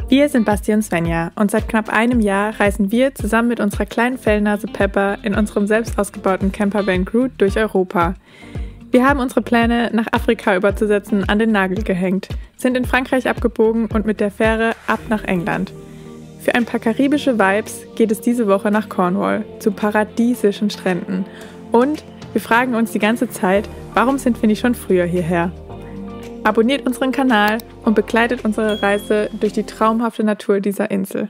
Wir sind Basti und Svenja und seit knapp einem Jahr reisen wir zusammen mit unserer kleinen Fellnase Pepper in unserem selbst ausgebauten Campervan Groot durch Europa. Wir haben unsere Pläne, nach Afrika überzusetzen, an den Nagel gehängt, sind in Frankreich abgebogen und mit der Fähre ab nach England. Für ein paar karibische Vibes geht es diese Woche nach Cornwall, zu paradiesischen Stränden. Und wir fragen uns die ganze Zeit, warum sind wir nicht schon früher hierher? Abonniert unseren Kanal und begleitet unsere Reise durch die traumhafte Natur dieser Insel.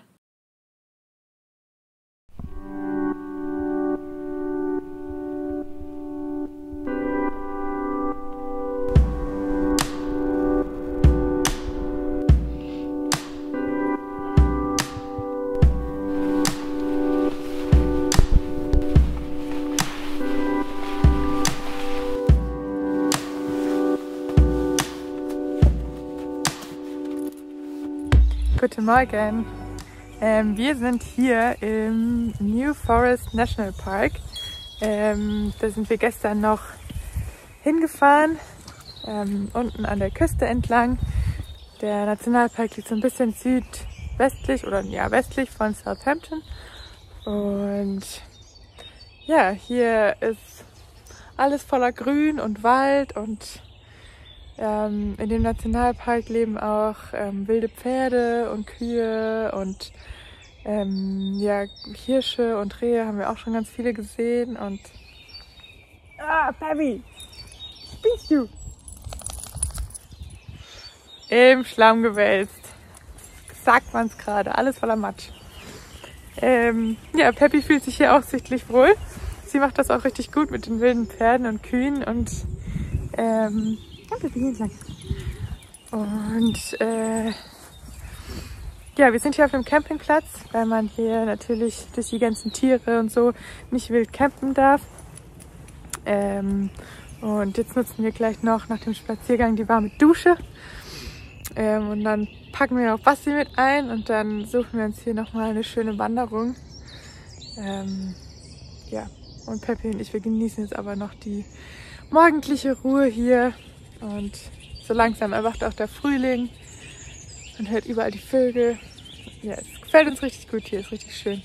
Guten Morgen! Wir sind hier im New Forest National Park. Da sind wir gestern noch hingefahren, unten an der Küste entlang. Der Nationalpark liegt so ein bisschen südwestlich oder ja westlich von Southampton. Und ja, hier ist alles voller Grün und Wald und in dem Nationalpark leben auch wilde Pferde und Kühe und ja, Hirsche und Rehe haben wir auch schon ganz viele gesehen und Baby, bist du? Im Schlamm gewälzt. Sagt man's gerade, alles voller Matsch. Ja, Peppy fühlt sich hier auch sichtlich wohl. Sie macht das auch richtig gut mit den wilden Pferden und Kühen und ja, wir sind hier auf dem Campingplatz, weil man hier natürlich durch die ganzen Tiere und so nicht wild campen darf. Und jetzt nutzen wir gleich noch nach dem Spaziergang die warme Dusche. Und dann packen wir auch Basti mit ein und dann suchen wir uns hier nochmal eine schöne Wanderung. Ja, und Peppy und ich, wir genießen jetzt aber noch die morgendliche Ruhe hier. Und so langsam erwacht auch der Frühling. Man hört überall die Vögel. Ja, es gefällt uns richtig gut hier, ist richtig schön.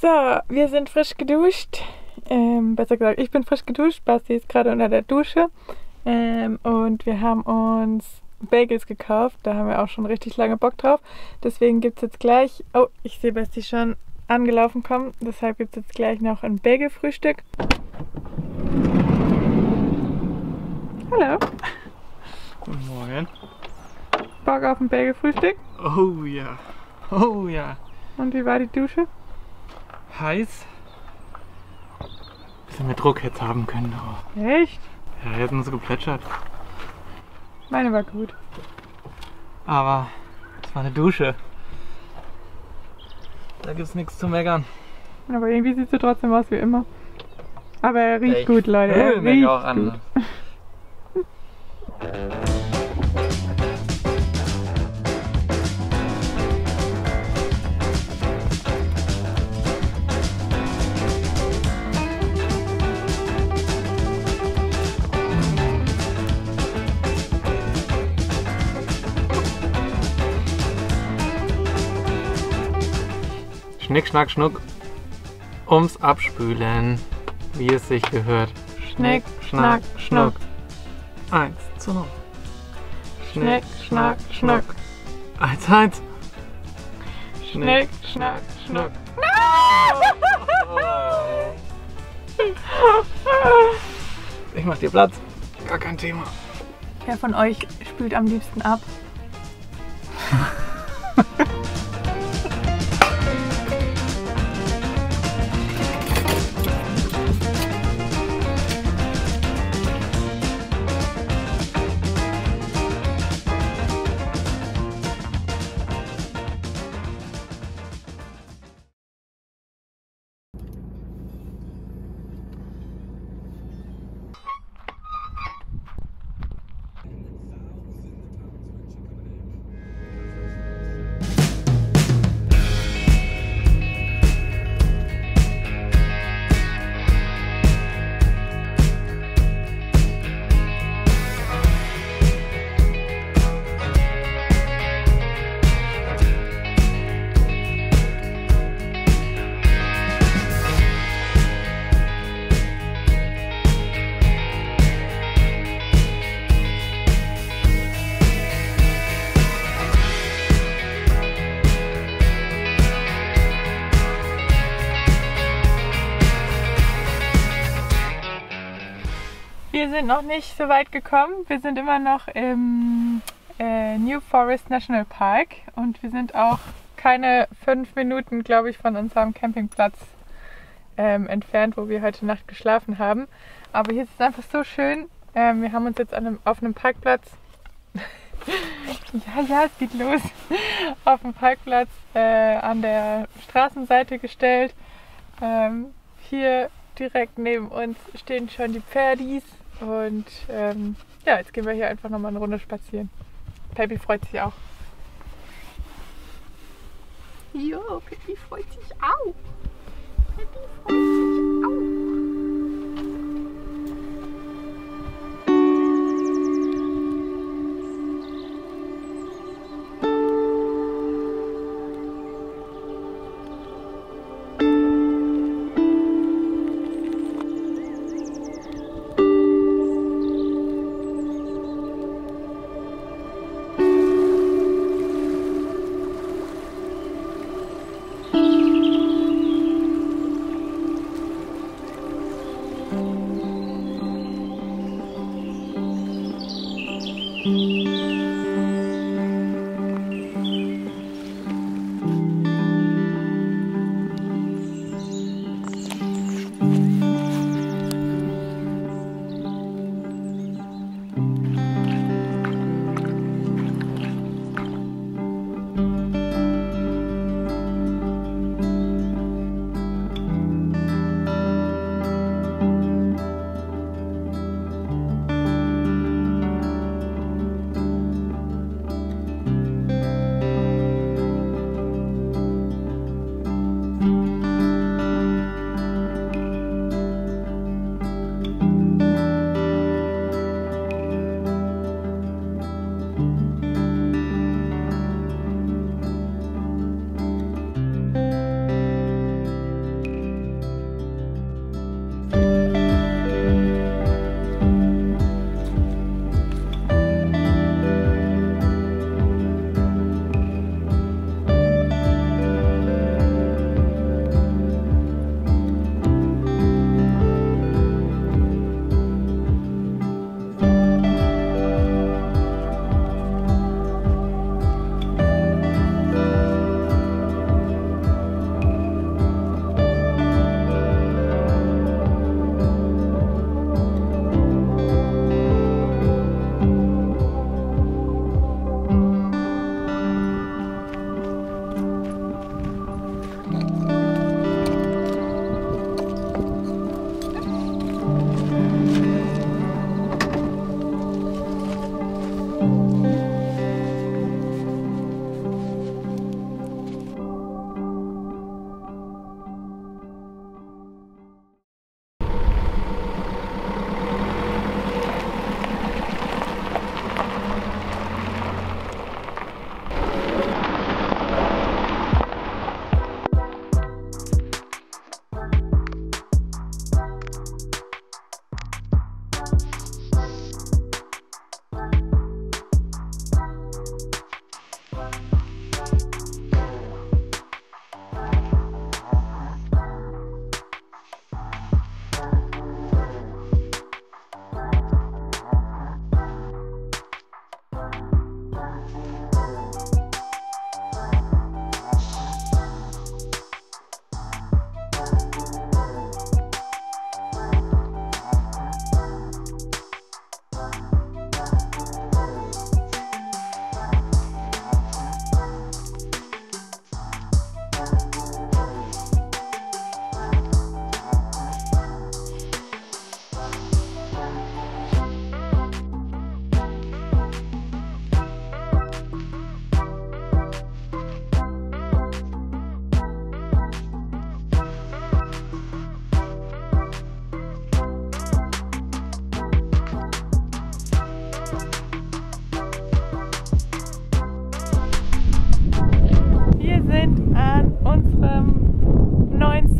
So, wir sind frisch geduscht. Besser gesagt, ich bin frisch geduscht. Basti ist gerade unter der Dusche. Und wir haben uns Bagels gekauft. Da haben wir auch schon richtig lange Bock drauf. Deswegen gibt es jetzt gleich... Oh, ich sehe Basti schon angelaufen kommen. Deshalb gibt es jetzt gleich noch ein Bagel-Frühstück. Hallo. Guten Morgen. Bock auf ein Bagel-Frühstück? Oh ja. Oh ja. Und wie war die Dusche? Heiß. Bisschen mehr Druck hätte haben können, aber... Echt? Ja, jetzt nur so geplätschert. Meine war gut. Aber es war eine Dusche. Da gibt's nichts zu meckern. Aber irgendwie sieht sie trotzdem aus wie immer. Aber er riecht gut, Leute. Er riecht auch gut. anders. Schnick, schnack, schnuck. Ums Abspülen, wie es sich gehört. Schnick, schnack, schnuck. 1 zu 0. Schnick, schnack, schnuck. 1-1. Schnick, schnack, schnuck. Ich mach dir Platz. Gar kein Thema. Wer von euch spült am liebsten ab? Wir sind noch nicht so weit gekommen. Wir sind immer noch im New Forest National Park und wir sind auch keine 5 Minuten, glaube ich, von unserem Campingplatz entfernt, wo wir heute Nacht geschlafen haben. Aber hier ist es einfach so schön. Wir haben uns jetzt auf einem Parkplatz, ja, es geht los, auf dem Parkplatz an der Straßenseite gestellt. Hier direkt neben uns stehen schon die Pferdis und ja, jetzt gehen wir hier einfach nochmal eine Runde spazieren. Baby freut sich auch. Ja, Baby freut sich auch. Baby freut sich auch.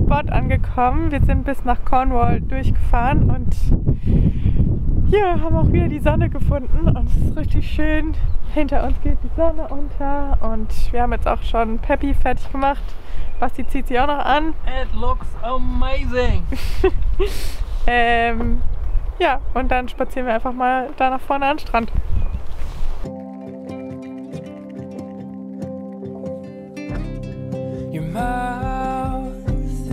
Spot angekommen. Wir sind bis nach Cornwall durchgefahren und hier haben wir auch wieder die Sonne gefunden und es ist richtig schön. Hinter uns geht die Sonne unter und wir haben jetzt auch schon Peppy fertig gemacht. Basti zieht sie auch noch an. It looks amazing! Ja, und dann spazieren wir einfach mal da nach vorne an den Strand. Your mouth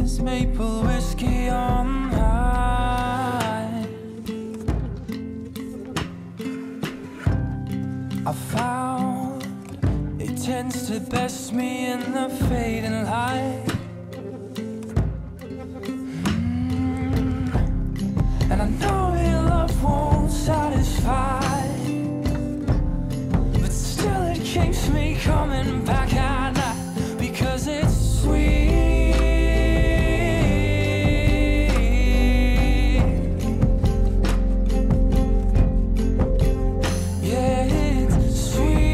is maple whiskey on high. I found it tends to best me in the fading light. And I know your love won't satisfy, but still it keeps me coming back at night because it's sweet. Yeah, it's sweet.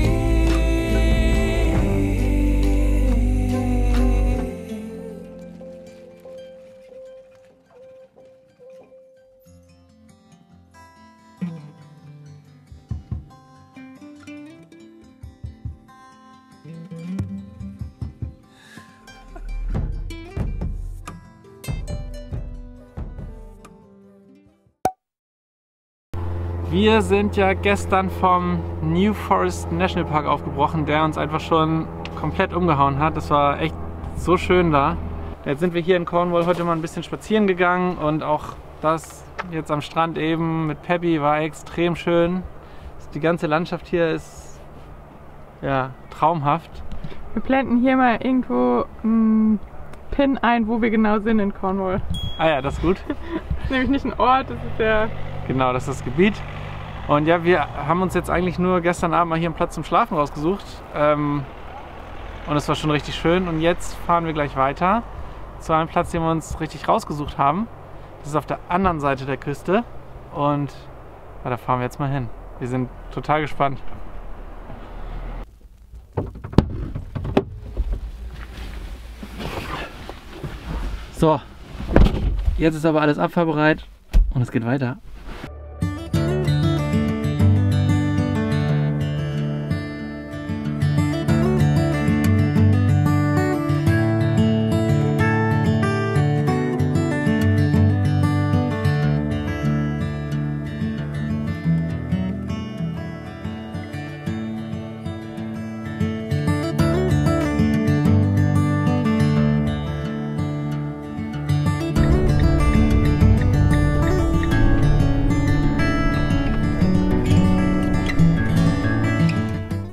Wir sind ja gestern vom New Forest National Park aufgebrochen, der uns einfach schon komplett umgehauen hat. Das war echt so schön da. Jetzt sind wir hier in Cornwall heute mal ein bisschen spazieren gegangen und auch das jetzt am Strand eben mit Peppy war extrem schön. Die ganze Landschaft hier ist ja traumhaft. Wir blenden hier mal irgendwo einen Pin ein, wo wir genau sind in Cornwall. Ah ja, das ist gut. Das ist nämlich nicht ein Ort, das ist der... Genau, das ist das Gebiet. Und ja, wir haben uns jetzt eigentlich nur gestern Abend mal hier einen Platz zum Schlafen rausgesucht. Und es war schon richtig schön. Und jetzt fahren wir gleich weiter zu einem Platz, den wir uns richtig rausgesucht haben. Das ist auf der anderen Seite der Küste. Und ja, da fahren wir jetzt mal hin. Wir sind total gespannt. So, jetzt ist aber alles abfahrbereit und es geht weiter.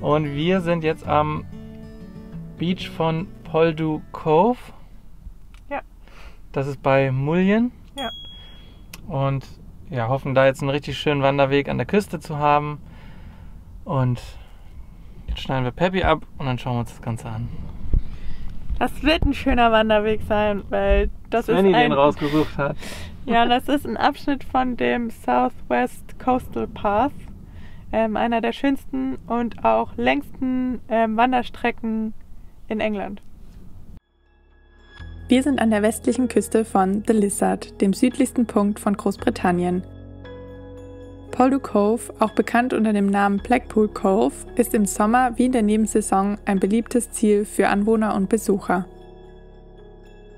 Und wir sind jetzt am Beach von Poldhu Cove. Ja. Das ist bei Mullion. Ja. Und ja, hoffen da jetzt einen richtig schönen Wanderweg an der Küste zu haben. Und jetzt schneiden wir Peppy ab und dann schauen wir uns das Ganze an. Das wird ein schöner Wanderweg sein, weil das ist Svenny den rausgesucht hat. Ja, das ist ein Abschnitt von dem Southwest Coastal Path. Einer der schönsten und auch längsten Wanderstrecken in England. Wir sind an der westlichen Küste von The Lizard, dem südlichsten Punkt von Großbritannien. Poldhu Cove, auch bekannt unter dem Namen Blackpool Cove, ist im Sommer wie in der Nebensaison ein beliebtes Ziel für Anwohner und Besucher.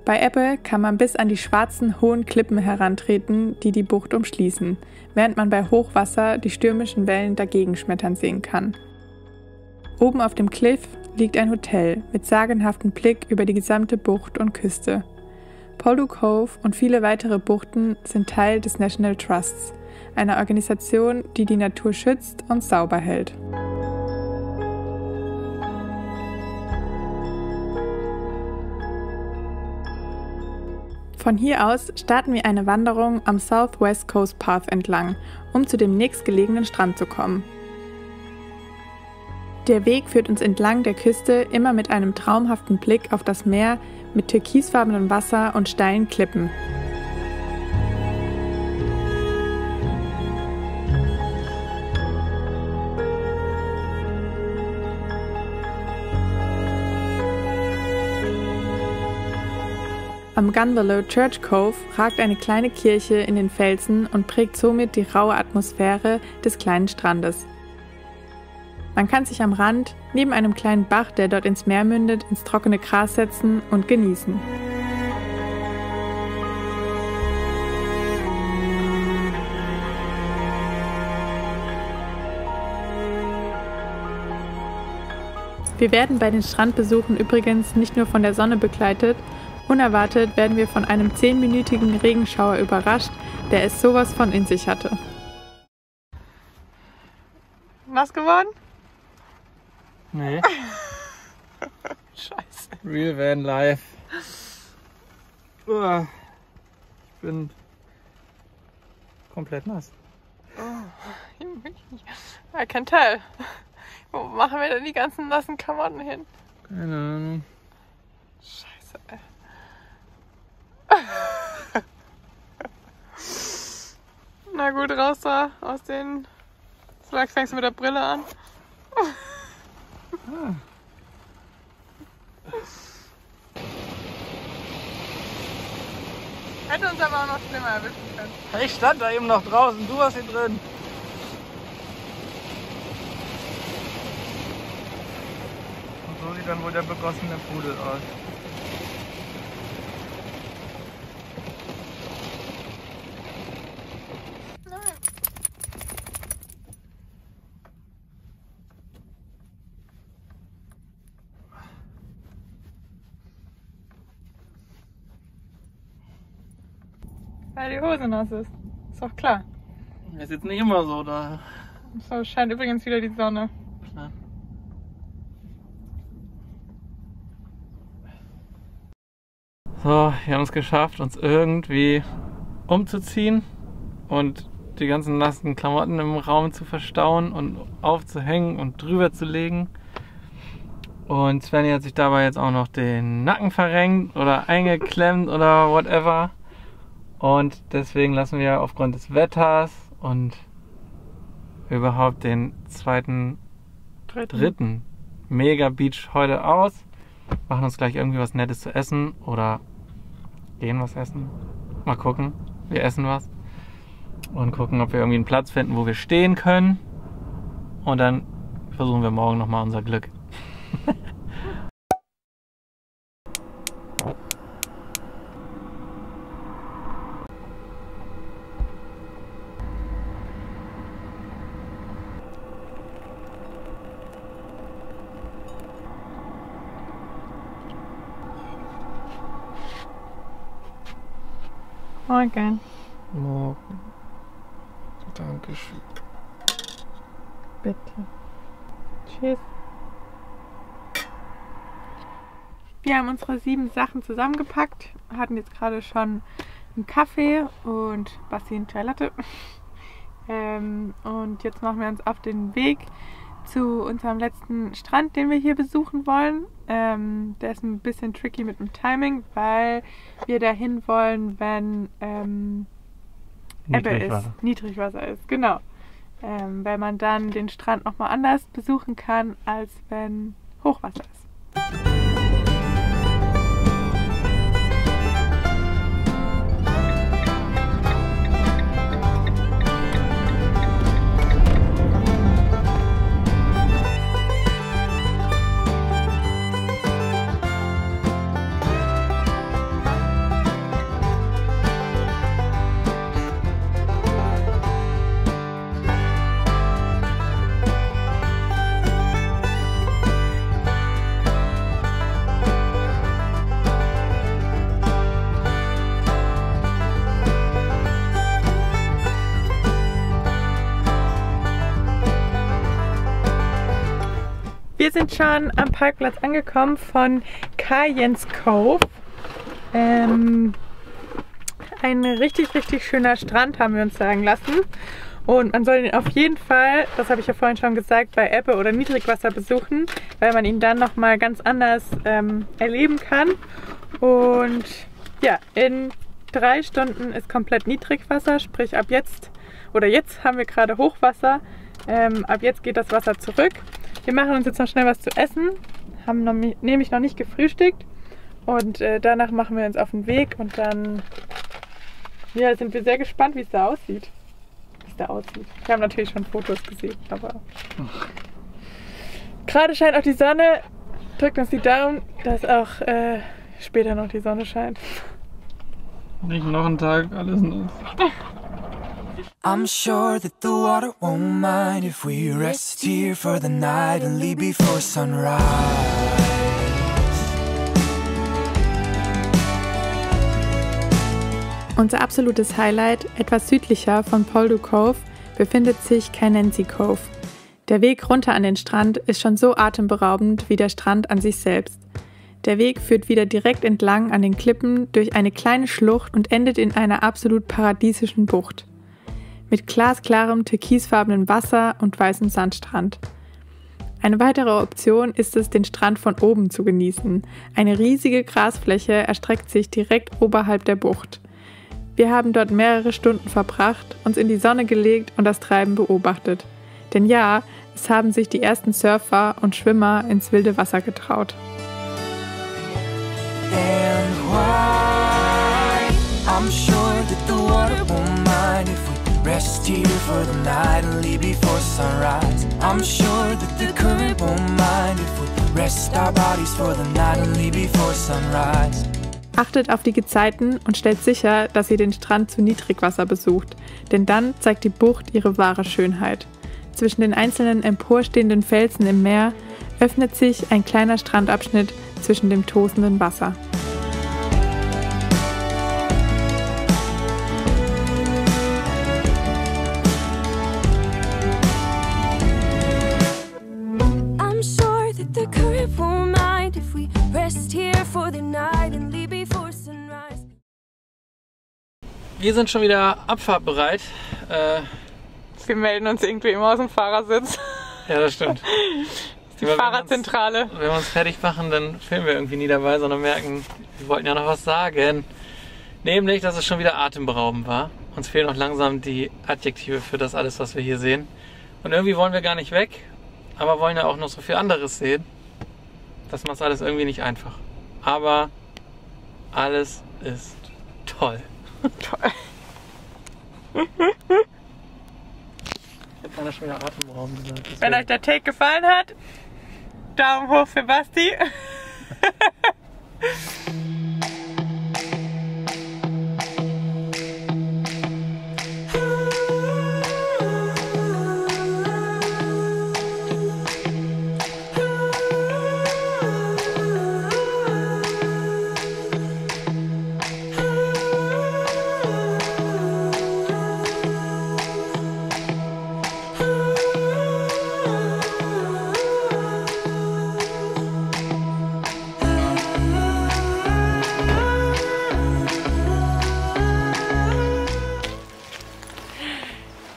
Bei Ebbe kann man bis an die schwarzen, hohen Klippen herantreten, die die Bucht umschließen, während man bei Hochwasser die stürmischen Wellen dagegen schmettern sehen kann. Oben auf dem Cliff liegt ein Hotel mit sagenhaftem Blick über die gesamte Bucht und Küste. Poldhu Cove und viele weitere Buchten sind Teil des National Trusts, einer Organisation, die die Natur schützt und sauber hält. Von hier aus starten wir eine Wanderung am Southwest Coast Path entlang, um zu dem nächstgelegenen Strand zu kommen. Der Weg führt uns entlang der Küste immer mit einem traumhaften Blick auf das Meer mit türkisfarbenem Wasser und steilen Klippen. Am Gunvallow Church Cove ragt eine kleine Kirche in den Felsen und prägt somit die raue Atmosphäre des kleinen Strandes. Man kann sich am Rand, neben einem kleinen Bach, der dort ins Meer mündet, ins trockene Gras setzen und genießen. Wir werden bei den Strandbesuchen übrigens nicht nur von der Sonne begleitet. Unerwartet werden wir von einem 10-minütigen Regenschauer überrascht, der es sowas von in sich hatte. Nass geworden? Nee. Scheiße. Real Van Life. Ich bin komplett nass. I can tell. Wo machen wir denn die ganzen nassen Klamotten hin? Keine Ahnung. Scheiße, ey. Na gut, raus da aus den... So lange fängst du mit der Brille an. Hätte uns aber auch noch schlimmer erwischen können. Ich stand da eben noch draußen, du warst hier drin. Und so sieht dann wohl der begossene Pudel aus. Weil die Hose nass ist. Ist doch klar. Ist jetzt nicht immer so da. So scheint übrigens wieder die Sonne. Klar. So, wir haben es geschafft, uns irgendwie umzuziehen und die ganzen nassen Klamotten im Raum zu verstauen und aufzuhängen und drüber zu legen. Und Svenny hat sich dabei jetzt auch noch den Nacken verrenkt oder eingeklemmt oder whatever. Und deswegen lassen wir aufgrund des Wetters und überhaupt den dritten Mega Beach heute aus. Machen uns gleich irgendwie was Nettes zu essen oder gehen was essen. Mal gucken. Wir essen was. Und gucken, ob wir irgendwie einen Platz finden, wo wir stehen können. Und dann versuchen wir morgen nochmal unser Glück. Morgen. Morgen. Dankeschön. Bitte. Tschüss. Wir haben unsere 7 Sachen zusammengepackt, hatten jetzt gerade schon einen Kaffee und Basti eine Chai Latte. Und jetzt machen wir uns auf den Weg zu unserem letzten Strand, den wir hier besuchen wollen. Der ist ein bisschen tricky mit dem Timing, weil wir dahin wollen, wenn Ebbe ist, Niedrigwasser ist, genau. Weil man dann den Strand nochmal anders besuchen kann, als wenn Hochwasser ist. Wir sind schon am Parkplatz angekommen von Cayens Cove. Ein richtig, richtig schöner Strand, haben wir uns sagen lassen. Und man soll ihn auf jeden Fall, das habe ich ja vorhin schon gesagt, bei Ebbe oder Niedrigwasser besuchen, weil man ihn dann nochmal ganz anders erleben kann. Und ja, in 3 Stunden ist komplett Niedrigwasser, sprich ab jetzt, oder jetzt haben wir gerade Hochwasser, ab jetzt geht das Wasser zurück. Wir machen uns jetzt noch schnell was zu essen, haben nämlich noch nicht gefrühstückt Und danach machen wir uns auf den Weg und dann ja, sind wir sehr gespannt, wie es da aussieht. Wir haben natürlich schon Fotos gesehen, aber gerade scheint auch die Sonne. Drückt uns die Daumen, dass auch später noch die Sonne scheint. Nicht noch einen Tag, alles noch. I'm sure that the water won't mind if we rest here for the night and leave before sunrise. Unser absolutes Highlight, etwas südlicher von Poldo Cove, befindet sich Cainancy Cove. Der Weg runter an den Strand ist schon so atemberaubend wie der Strand an sich selbst. Der Weg führt wieder direkt entlang an den Klippen durch eine kleine Schlucht und endet in einer absolut paradiesischen Bucht. Mit glasklarem, türkisfarbenen Wasser und weißem Sandstrand. Eine weitere Option ist es, den Strand von oben zu genießen. Eine riesige Grasfläche erstreckt sich direkt oberhalb der Bucht. Wir haben dort mehrere Stunden verbracht, uns in die Sonne gelegt und das Treiben beobachtet. Denn ja, es haben sich die ersten Surfer und Schwimmer ins wilde Wasser getraut. And why? I'm sure that the water won't mind if we rest here for the night and leave before sunrise. I'm sure that the current won't mind if we rest our bodies for the night and leave before sunrise. Achtet auf die Gezeiten und stellt sicher, dass ihr den Strand zu Niedrigwasser besucht, denn dann zeigt die Bucht ihre wahre Schönheit. Zwischen den einzelnen emporstehenden Felsen im Meer öffnet sich ein kleiner Strandabschnitt zwischen dem tosenden Wasser. I'm sure that the current won't mind if we rest here for the night and leave before sunrise. Wir sind schon wieder abfahrtbereit. Wir melden uns irgendwie immer aus dem Fahrersitz. Ja, das stimmt. Die Fahrradzentrale. Wenn wir uns fertig machen, dann filmen wir irgendwie nie dabei, sondern merken, wir wollten ja noch was sagen. Nämlich, dass es schon wieder atemberaubend war. Uns fehlen noch langsam die Adjektive für das alles, was wir hier sehen. Und irgendwie wollen wir gar nicht weg, aber wollen ja auch noch so viel anderes sehen. Das macht alles irgendwie nicht einfach. Aber alles ist toll. Toll. Jetzt hat er schon wieder atemberaubend gesagt. Wenn euch der Take gefallen hat, Daumen hoch für Basti.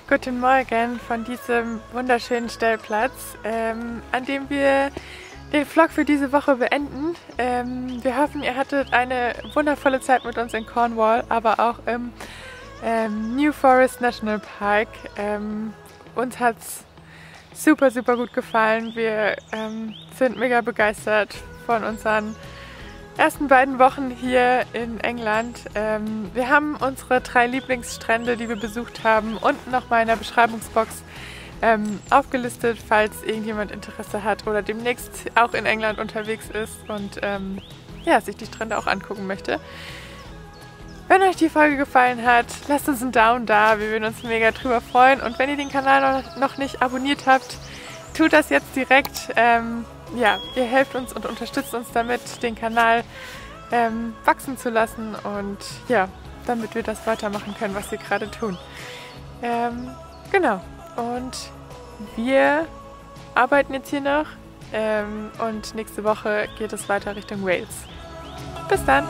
Guten Morgen von diesem wunderschönen Stellplatz, an dem wir den Vlog für diese Woche beenden. Wir hoffen, ihr hattet eine wundervolle Zeit mit uns in Cornwall, aber auch im New Forest National Park. Uns hat es super, super gut gefallen. Wir sind mega begeistert von unseren ersten beiden Wochen hier in England. Wir haben unsere 3 Lieblingsstrände, die wir besucht haben, unten nochmal in der Beschreibungsbox aufgelistet, falls irgendjemand Interesse hat oder demnächst auch in England unterwegs ist und ja, sich die Strände auch angucken möchte. Wenn euch die Folge gefallen hat, lasst uns einen Daumen da, wir würden uns mega drüber freuen. Und wenn ihr den Kanal noch nicht abonniert habt, tut das jetzt direkt. Ja, ihr helft uns und unterstützt uns damit, den Kanal wachsen zu lassen und ja, damit wir das weitermachen können, was wir gerade tun. Genau, und wir arbeiten jetzt hier noch und nächste Woche geht es weiter Richtung Wales. Bis dann!